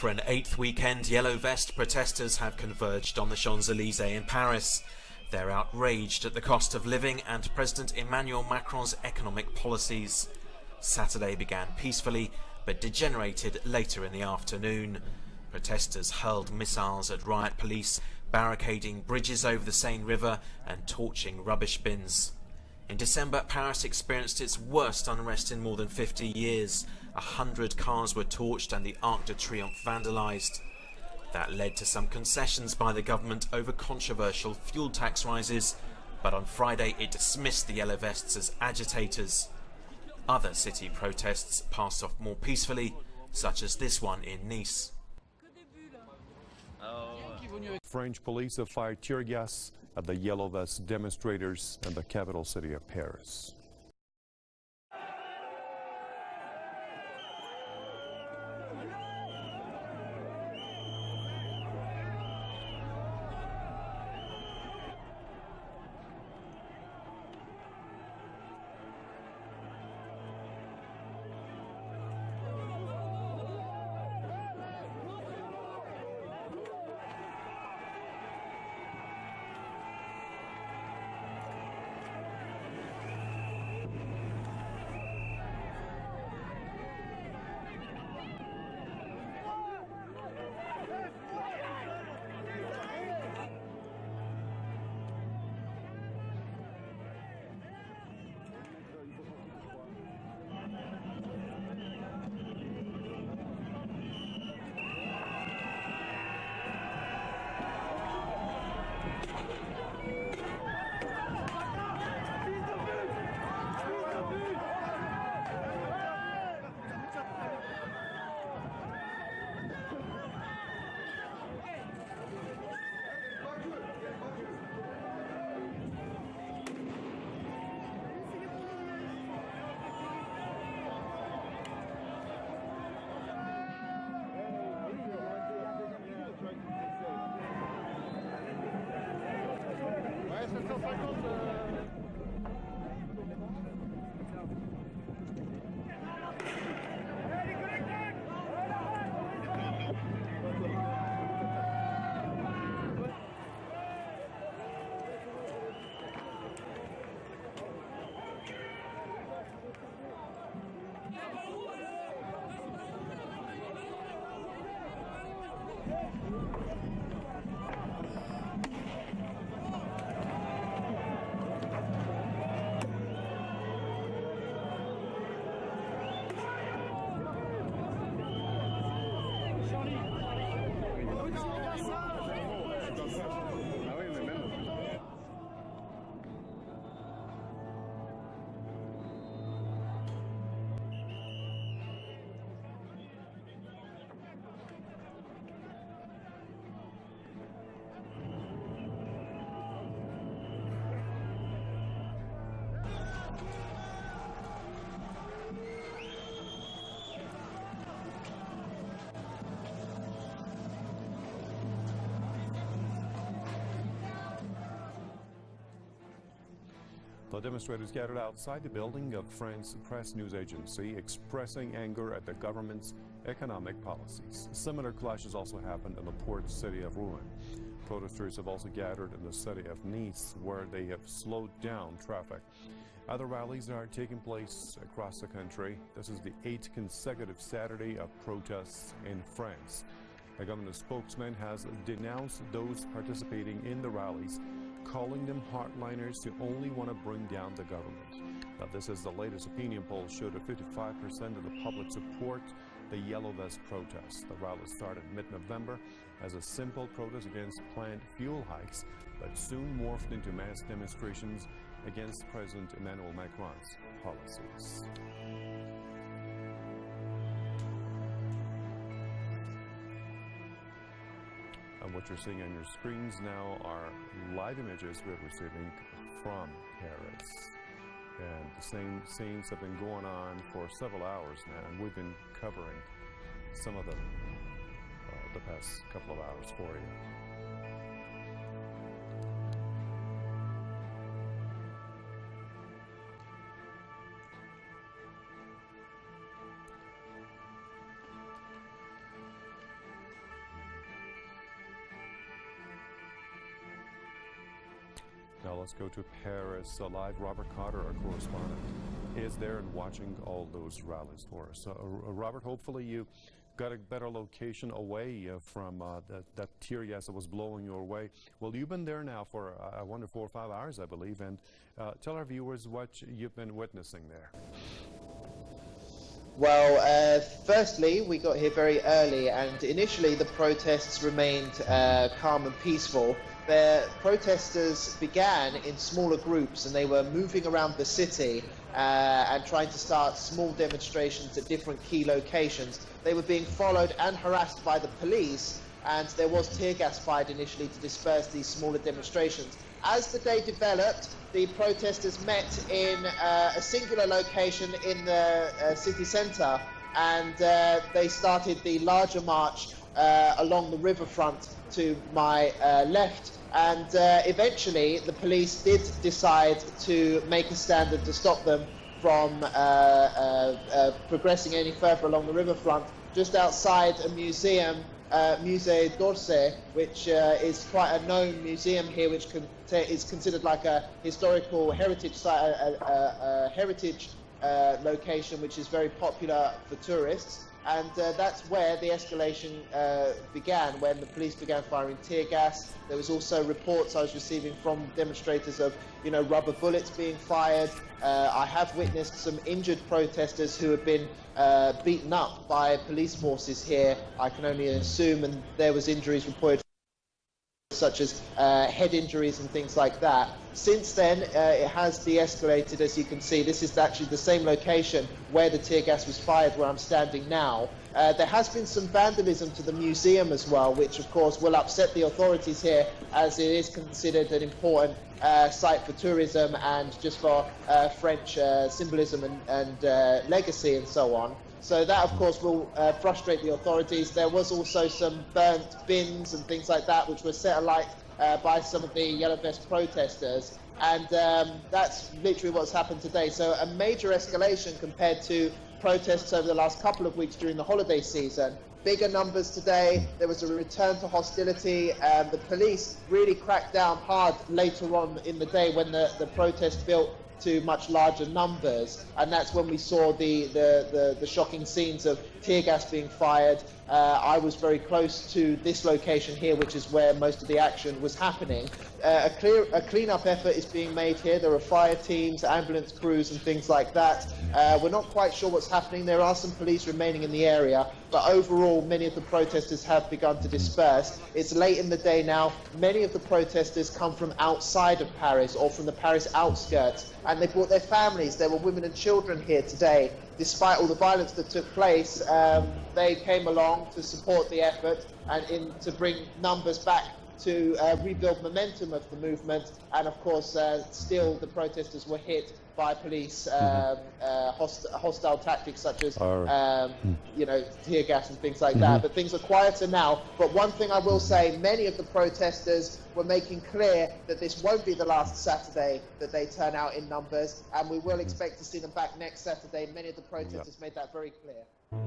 For an 8th weekend, Yellow Vest protesters have converged on the Champs-Élysées in Paris. They're outraged at the cost of living and President Emmanuel Macron's economic policies. Saturday began peacefully, but degenerated later in the afternoon. Protesters hurled missiles at riot police, barricading bridges over the Seine River and torching rubbish bins. In December, Paris experienced its worst unrest in more than 50 years. 100 cars were torched and the Arc de Triomphe vandalised. That led to some concessions by the government over controversial fuel tax rises, but on Friday it dismissed the Yellow Vests as agitators. Other city protests passed off more peacefully, such as this one in Nice. French police have fired tear gas at the Yellow Vest demonstrators in the capital city of Paris. The demonstrators gathered outside the building of France press news agency, expressing anger at the government's economic policies. Similar clashes also happened in the port city of Rouen. Protesters have also gathered in the city of Nice, where they have slowed down traffic. Other rallies are taking place across the country. This is the 8th consecutive Saturday of protests in France. A government spokesman has denounced those participating in the rallies, calling them hardliners who only want to bring down the government. Now, this is the latest opinion poll showed that 55% of the public support the Yellow Vest protest. The rally started mid-November as a simple protest against planned fuel hikes, but soon morphed into mass demonstrations against President Emmanuel Macron's policies. And what you're seeing on your screens now are live images we're receiving from Paris. And the same scenes have been going on for several hours now, and we've been covering some of the past couple of hours for you. Now let's go to Paris. Live, Robert Carter, our correspondent, is there and watching all those rallies for us. Robert, hopefully you got a better location away from that tear gas that was blowing your way. Well, you've been there now for, I wonder, 4 or 5 hours, I believe, and tell our viewers what you've been witnessing there. Well, firstly, we got here very early, and initially the protests remained calm and peaceful. The protesters began in smaller groups, and they were moving around the city and trying to start small demonstrations at different key locations. They were being followed and harassed by the police, and there was tear gas fired initially to disperse these smaller demonstrations. As the day developed, the protesters met in a singular location in the city centre, and they started the larger march along the riverfront to my left. And eventually, the police did decide to make a stand and to stop them from progressing any further along the riverfront, just outside a museum, Musée d'Orsay, which is quite a known museum here, which is considered like a historical heritage site, a heritage location, which is very popular for tourists. And that's where the escalation began, when the police began firing tear gas. There was also reports I was receiving from demonstrators of, rubber bullets being fired. I have witnessed some injured protesters who have been beaten up by police forces here, I can only assume, and there was injuries reported such as head injuries and things like that. Since then, it has de-escalated, as you can see. This is actually the same location where the tear gas was fired, where I'm standing now. There has been some vandalism to the museum as well, which of course will upset the authorities here, as it is considered an important site for tourism and just for French symbolism and legacy and so on. So that, of course, will frustrate the authorities. There was also some burnt bins and things like that, which were set alight by some of the Yellow Vest protesters. And that's literally what's happened today. So a major escalation compared to protests over the last couple of weeks during the holiday season. Bigger numbers today. There was a return to hostility. The police really cracked down hard later on in the day when the protest built to much larger numbers, and that's when we saw the shocking scenes of tear gas being fired. I was very close to this location here, which is where most of the action was happening. A clean-up effort is being made here. There are fire teams, ambulance crews and things like that. We're not quite sure what's happening. There are some police remaining in the area, but overall many of the protesters have begun to disperse. It's late in the day now. Many of the protesters come from outside of Paris or from the Paris outskirts, and they brought their families. There were women and children here today. Despite all the violence that took place, they came along to support the effort and to bring numbers back to rebuild momentum of the movement. And of course, still the protesters were hit by police hostile tactics such as tear gas and things like that. But things are quieter now. But one thing I will say, many of the protesters were making clear that this won't be the last Saturday that they turn out in numbers, and we will expect to see them back next Saturday. Many of the protesters made that very clear.